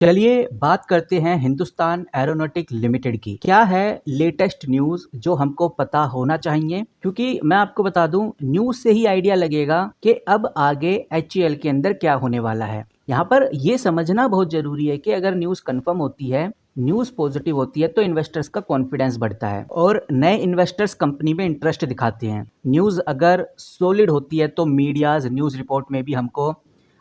चलिए बात करते हैं हिंदुस्तान एरोनॉटिक लिमिटेड की। क्या है लेटेस्ट न्यूज जो हमको पता होना चाहिए, क्योंकि मैं आपको बता दूं न्यूज से ही आइडिया लगेगा कि अब आगे एचईएल के अंदर क्या होने वाला है। यहाँ पर ये समझना बहुत जरूरी है कि अगर न्यूज कंफर्म होती है, न्यूज पॉजिटिव होती है, तो इन्वेस्टर्स का कॉन्फिडेंस बढ़ता है और नए इन्वेस्टर्स कंपनी में इंटरेस्ट दिखाते हैं। न्यूज अगर सॉलिड होती है तो मीडियाज न्यूज रिपोर्ट में भी हमको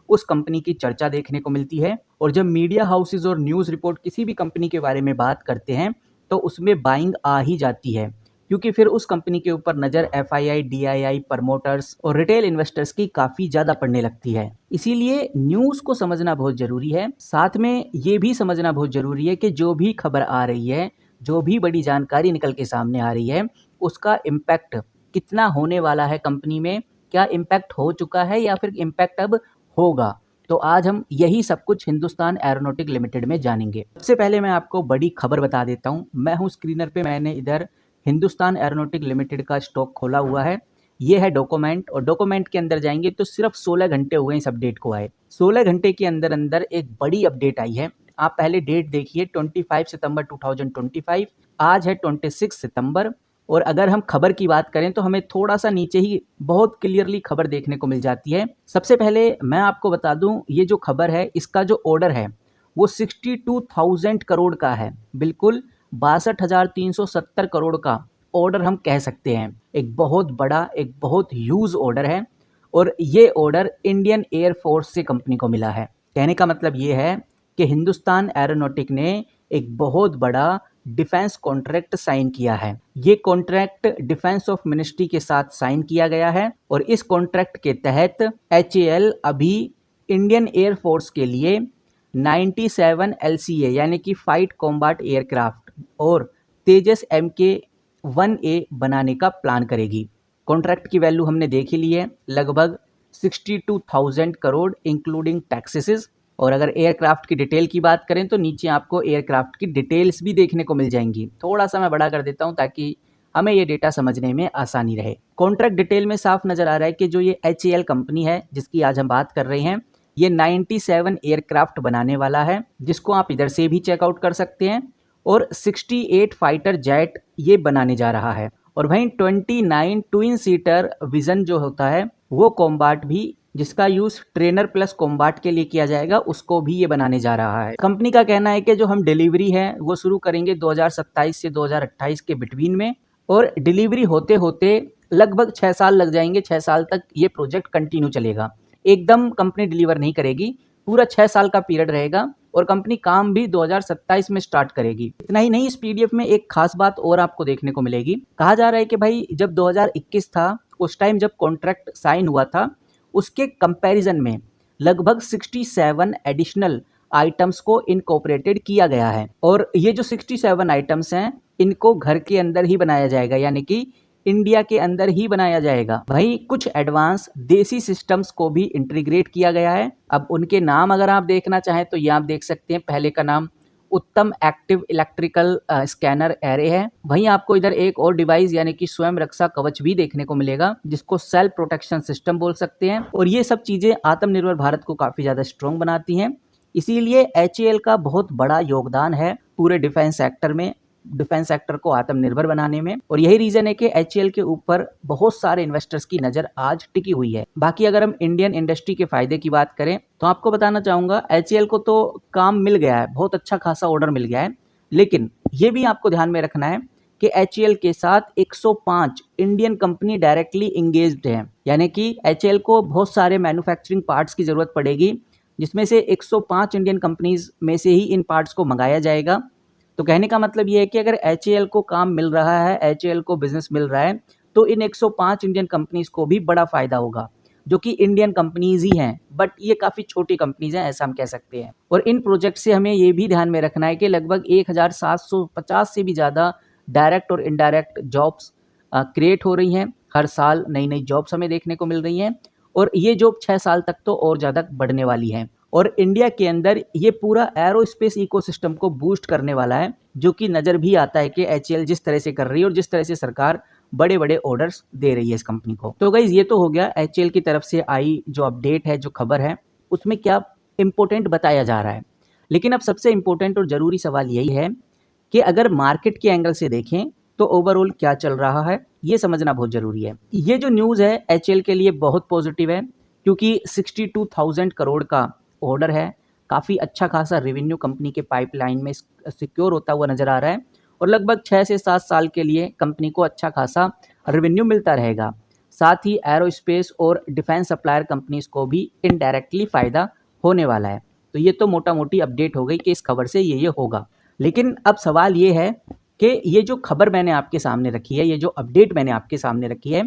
उस कंपनी की चर्चा देखने को मिलती है। और जब मीडिया हाउसेज और न्यूज़ रिपोर्ट किसी भी कंपनी के बारे में बात करते हैं तो उसमें बाइंग आ ही जाती है, क्योंकि फिर उस कंपनी के ऊपर नज़र एफआईआई, डीआईआई, प्रमोटर्स और रिटेल इन्वेस्टर्स की काफ़ी ज़्यादा पड़ने लगती है। इसीलिए न्यूज़ को समझना बहुत ज़रूरी है। साथ में ये भी समझना बहुत ज़रूरी है कि जो भी खबर आ रही है, जो भी बड़ी जानकारी निकल के सामने आ रही है, उसका इम्पैक्ट कितना होने वाला है कंपनी में, क्या इम्पैक्ट हो चुका है या फिर इम्पैक्ट अब होगा। तो आज हम यही सब कुछ हिंदुस्तान एरोनॉटिक लिमिटेड में जानेंगे। सबसे पहले मैं आपको बड़ी खबर बता देता हूँ। मैं हूँ स्क्रीनर पे, मैंने इधर हिंदुस्तान एरोनॉटिक लिमिटेड का स्टॉक खोला हुआ है। ये है डॉक्यूमेंट, और डॉक्यूमेंट के अंदर जाएंगे तो सिर्फ 16 घंटे हुए इस अपडेट को आए। 16 घंटे के अंदर अंदर एक बड़ी अपडेट आई है। आप पहले डेट देखिए, 25 सितंबर 2025। आज है 26 सितंबर। और अगर हम खबर की बात करें तो हमें थोड़ा सा नीचे ही बहुत क्लियरली खबर देखने को मिल जाती है। सबसे पहले मैं आपको बता दूं, ये जो खबर है इसका जो ऑर्डर है वो 62,000 करोड़ का है। बिल्कुल 62,370 करोड़ का ऑर्डर हम कह सकते हैं। एक बहुत बड़ा, एक बहुत ह्यूज ऑर्डर है। और ये ऑर्डर इंडियन एयरफोर्स से कंपनी को मिला है। कहने का मतलब ये है कि हिंदुस्तान एरोनॉटिक ने एक बहुत बड़ा डिफेंस कॉन्ट्रैक्ट साइन किया है। ये कॉन्ट्रैक्ट डिफेंस ऑफ मिनिस्ट्री के साथ साइन किया गया है और इस कॉन्ट्रैक्ट के तहत एचएएल अभी इंडियन एयरफोर्स के लिए 97 एलसीए यानी कि फाइट कॉम्बैट एयरक्राफ्ट और तेजस MK-1A बनाने का प्लान करेगी। कॉन्ट्रैक्ट की वैल्यू हमने देख ही ली है, लगभग 62,000 करोड़ इंक्लूडिंग टैक्सेस। और अगर एयरक्राफ्ट की डिटेल की बात करें तो नीचे आपको एयरक्राफ्ट की डिटेल्स भी देखने को मिल जाएंगी। थोड़ा सा मैं बड़ा कर देता हूं ताकि हमें ये डेटा समझने में आसानी रहे। कॉन्ट्रैक्ट डिटेल में साफ नजर आ रहा है कि जो ये एचएएल कंपनी है जिसकी आज हम बात कर रहे हैं, ये 97 एयरक्राफ्ट बनाने वाला है, जिसको आप इधर से भी चेकआउट कर सकते हैं। और 68 फाइटर जेट ये बनाने जा रहा है। और वहीं 29 ट्विन सीटर विजन जो होता है वो कॉम्बैट भी, जिसका यूज ट्रेनर प्लस कॉम्बैट के लिए किया जाएगा, उसको भी ये बनाने जा रहा है। कंपनी का कहना है कि जो हम डिलीवरी है वो शुरू करेंगे 2027 से 2028 के बिटवीन में, और डिलीवरी होते होते लगभग 6 साल लग जाएंगे। 6 साल तक ये प्रोजेक्ट कंटिन्यू चलेगा। एकदम कंपनी डिलीवर नहीं करेगी, पूरा 6 साल का पीरियड रहेगा और कंपनी काम भी 2027 में स्टार्ट करेगी। इतना ही नहीं, इस पीडीएफ में एक खास बात और आपको देखने को मिलेगी। कहा जा रहा है कि भाई जब 2021 था उस टाइम जब कॉन्ट्रैक्ट साइन हुआ था, उसके कंपैरिजन में लगभग 67 एडिशनल आइटम्स को इनकॉर्पोरेटेड किया गया है। और ये जो 67 आइटम्स हैं इनको घर के अंदर ही बनाया जाएगा, यानी कि इंडिया के अंदर ही बनाया जाएगा। भाई कुछ एडवांस देसी सिस्टम्स को भी इंटीग्रेट किया गया है। अब उनके नाम अगर आप देखना चाहें तो ये आप देख सकते हैं। पहले का नाम उत्तम एक्टिव इलेक्ट्रिकल स्कैनर एरे है। वहीं आपको इधर एक और डिवाइस यानी कि स्वयं रक्षा कवच भी देखने को मिलेगा, जिसको सेल्फ प्रोटेक्शन सिस्टम बोल सकते हैं। और ये सब चीजें आत्मनिर्भर भारत को काफी ज्यादा स्ट्रॉन्ग बनाती हैं। इसीलिए एचएएल का बहुत बड़ा योगदान है पूरे डिफेंस सेक्टर में, डिफेंस सेक्टर को आत्मनिर्भर बनाने में। और यही रीजन है कि एचएएल के ऊपर बहुत सारे इन्वेस्टर्स की नजर आज टिकी हुई है। बाकी अगर हम इंडियन इंडस्ट्री के फायदे की बात करें तो आपको बताना चाहूंगा, एचएएल को तो काम मिल गया है, बहुत अच्छा खासा ऑर्डर मिल गया है। लेकिन ये भी आपको ध्यान में रखना है कि एचएएल के साथ 105 इंडियन कंपनी डायरेक्टली इंगेज्ड है, यानी कि एचएएल को बहुत सारे मैन्युफैक्चरिंग पार्ट्स की जरूरत पड़ेगी, जिसमें से 105 इंडियन कंपनीज में से ही इन पार्ट्स को मंगाया जाएगा। तो कहने का मतलब ये है कि अगर एचएएल को काम मिल रहा है, एचएएल को बिजनेस मिल रहा है, तो इन 105 इंडियन कंपनीज को भी बड़ा फायदा होगा, जो कि इंडियन कंपनीज ही हैं, बट ये काफ़ी छोटी कंपनीज हैं, ऐसा हम कह सकते हैं। और इन प्रोजेक्ट से हमें ये भी ध्यान में रखना है कि लगभग 1750 से भी ज़्यादा डायरेक्ट और इनडायरेक्ट जॉब्स क्रिएट हो रही हैं। हर साल नई नई जॉब्स हमें देखने को मिल रही हैं और ये जॉब 6 साल तक तो और ज़्यादा बढ़ने वाली हैं। और इंडिया के अंदर ये पूरा एरोस्पेस इकोसिस्टम को बूस्ट करने वाला है, जो कि नज़र भी आता है कि एचएएल जिस तरह से कर रही है और जिस तरह से सरकार बड़े बड़े ऑर्डर्स दे रही है इस कंपनी को। तो गाइज ये तो हो गया एचएएल की तरफ से आई जो अपडेट है, जो खबर है, उसमें क्या इंपॉर्टेंट बताया जा रहा है। लेकिन अब सबसे इम्पोर्टेंट और ज़रूरी सवाल यही है कि अगर मार्केट के एंगल से देखें तो ओवरऑल क्या चल रहा है, ये समझना बहुत ज़रूरी है। ये जो न्यूज़ है एचएएल के लिए बहुत पॉजिटिव है, क्योंकि 62,000 करोड़ का ऑर्डर है। काफ़ी अच्छा खासा रेवेन्यू कंपनी के पाइपलाइन में सिक्योर होता हुआ नज़र आ रहा है और लगभग 6 से 7 साल के लिए कंपनी को अच्छा खासा रेवेन्यू मिलता रहेगा। साथ ही एरोस्पेस और डिफेंस सप्लायर कंपनीज को भी इनडायरेक्टली फ़ायदा होने वाला है। तो ये तो मोटा मोटी अपडेट हो गई कि इस खबर से ये होगा। लेकिन अब सवाल ये है कि ये जो खबर मैंने आपके सामने रखी है, ये जो अपडेट मैंने आपके सामने रखी है,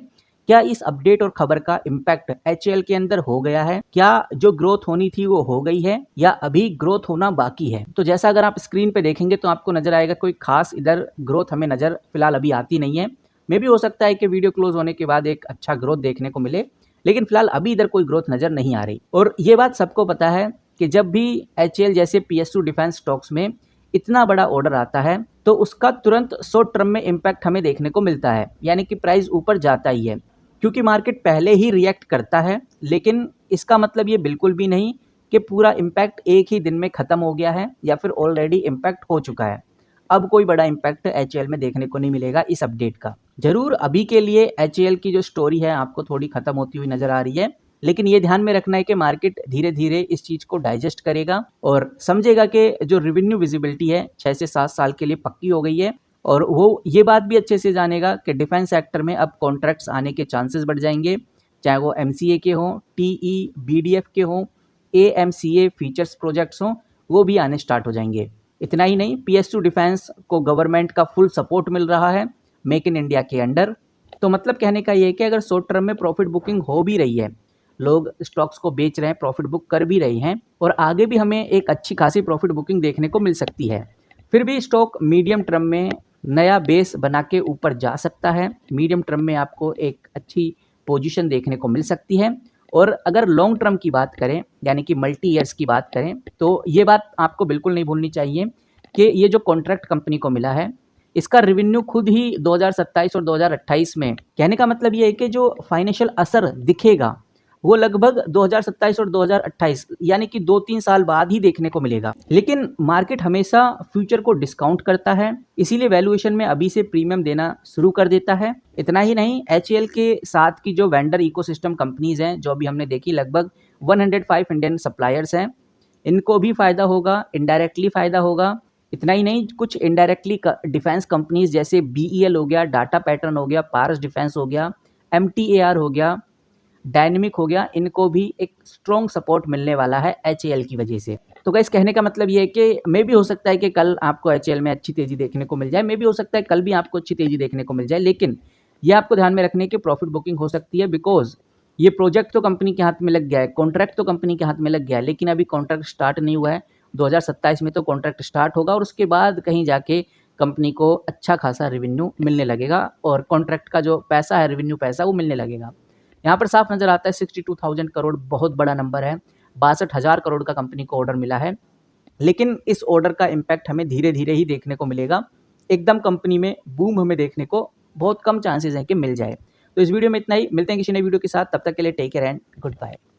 क्या इस अपडेट और खबर का इम्पैक्ट एचएएल के अंदर हो गया है? क्या जो ग्रोथ होनी थी वो हो गई है या अभी ग्रोथ होना बाकी है? तो जैसा अगर आप स्क्रीन पे देखेंगे तो आपको नजर आएगा कोई खास इधर ग्रोथ हमें नजर फिलहाल अभी आती नहीं है। मे भी हो सकता है कि वीडियो क्लोज होने के बाद एक अच्छा ग्रोथ देखने को मिले, लेकिन फिलहाल अभी इधर कोई ग्रोथ नजर नहीं आ रही। और ये बात सबको पता है कि जब भी एचएएल जैसे पीएसयू डिफेंस स्टॉक्स में इतना बड़ा ऑर्डर आता है तो उसका तुरंत शॉर्ट टर्म में इम्पैक्ट हमें देखने को मिलता है, यानी कि प्राइस ऊपर जाता ही है, क्योंकि मार्केट पहले ही रिएक्ट करता है। लेकिन इसका मतलब ये बिल्कुल भी नहीं कि पूरा इम्पैक्ट एक ही दिन में ख़त्म हो गया है या फिर ऑलरेडी इम्पैक्ट हो चुका है। अब कोई बड़ा इम्पैक्ट एचएएल में देखने को नहीं मिलेगा इस अपडेट का। ज़रूर अभी के लिए एचएएल की जो स्टोरी है आपको थोड़ी ख़त्म होती हुई नज़र आ रही है, लेकिन ये ध्यान में रखना है कि मार्केट धीरे धीरे इस चीज़ को डाइजेस्ट करेगा और समझेगा कि जो रेवेन्यू विजिबिलिटी है 6 से 7 साल के लिए पक्की हो गई है। और वो ये बात भी अच्छे से जानेगा कि डिफेंस सेक्टर में अब कॉन्ट्रैक्ट्स आने के चांसेस बढ़ जाएंगे, चाहे वो एमसीए के हों, टीई बीडीएफ के हों, एएमसीए फीचर्स प्रोजेक्ट्स हों, वो भी आने स्टार्ट हो जाएंगे। इतना ही नहीं, पीएसयू डिफेंस को गवर्नमेंट का फुल सपोर्ट मिल रहा है मेक इन इंडिया के अंडर। तो मतलब कहने का ये है कि अगर शॉर्ट टर्म में प्रॉफिट बुकिंग हो भी रही है, लोग स्टॉक्स को बेच रहे हैं, प्रॉफिट बुक कर भी रहे हैं और आगे भी हमें एक अच्छी खासी प्रॉफिट बुकिंग देखने को मिल सकती है, फिर भी स्टॉक मीडियम टर्म में नया बेस बना के ऊपर जा सकता है। मीडियम टर्म में आपको एक अच्छी पोजीशन देखने को मिल सकती है। और अगर लॉन्ग टर्म की बात करें, यानी कि मल्टी ईयर्स की बात करें, तो ये बात आपको बिल्कुल नहीं भूलनी चाहिए कि ये जो कॉन्ट्रैक्ट कंपनी को मिला है, इसका रेवेन्यू खुद ही 2027 और 2028 में, कहने का मतलब ये है कि जो फाइनेंशियल असर दिखेगा वो लगभग 2027 और 2028 यानी कि 2-3 साल बाद ही देखने को मिलेगा। लेकिन मार्केट हमेशा फ्यूचर को डिस्काउंट करता है, इसीलिए वैल्यूएशन में अभी से प्रीमियम देना शुरू कर देता है। इतना ही नहीं, एचएएल के साथ की जो वेंडर इकोसिस्टम कंपनीज हैं, जो अभी हमने देखी लगभग 105 इंडियन सप्लायर्स हैं, इनको भी फ़ायदा होगा, इनडायरेक्टली फ़ायदा होगा। इतना ही नहीं, कुछ इनडायरेक्टली डिफेंस कंपनीज जैसे बीईएल हो गया, डाटा पैटर्न हो गया, पारस डिफेंस हो गया, एमटीएआर हो गया, डायनेमिक हो गया, इनको भी एक स्ट्रॉन्ग सपोर्ट मिलने वाला है एचएएल की वजह से। तो गाइस कहने का मतलब ये है कि मे भी हो सकता है कि कल आपको एचएएल में अच्छी तेज़ी देखने को मिल जाए, मे भी हो सकता है कल भी आपको अच्छी तेज़ी देखने को मिल जाए, लेकिन ये आपको ध्यान में रखने की प्रॉफिट बुकिंग हो सकती है, बिकॉज ये प्रोजेक्ट तो कंपनी के हाथ में लग गया है, कॉन्ट्रैक्ट तो कंपनी के हाथ में लग गया है, लेकिन अभी कॉन्ट्रैक्ट स्टार्ट नहीं हुआ है। 2027 में तो कॉन्ट्रैक्ट स्टार्ट होगा और उसके बाद कहीं जाके कंपनी को अच्छा खासा रेवेन्यू मिलने लगेगा और कॉन्ट्रैक्ट का जो पैसा है, रेवेन्यू पैसा, वो मिलने लगेगा। यहाँ पर साफ नज़र आता है 62,000 करोड़ बहुत बड़ा नंबर है, 62,000 करोड़ का कंपनी को ऑर्डर मिला है, लेकिन इस ऑर्डर का इम्पैक्ट हमें धीरे धीरे ही देखने को मिलेगा। एकदम कंपनी में बूम हमें देखने को बहुत कम चांसेस हैं कि मिल जाए। तो इस वीडियो में इतना ही, मिलते हैं किसी नई वीडियो के साथ, तब तक के लिए take care and good bye.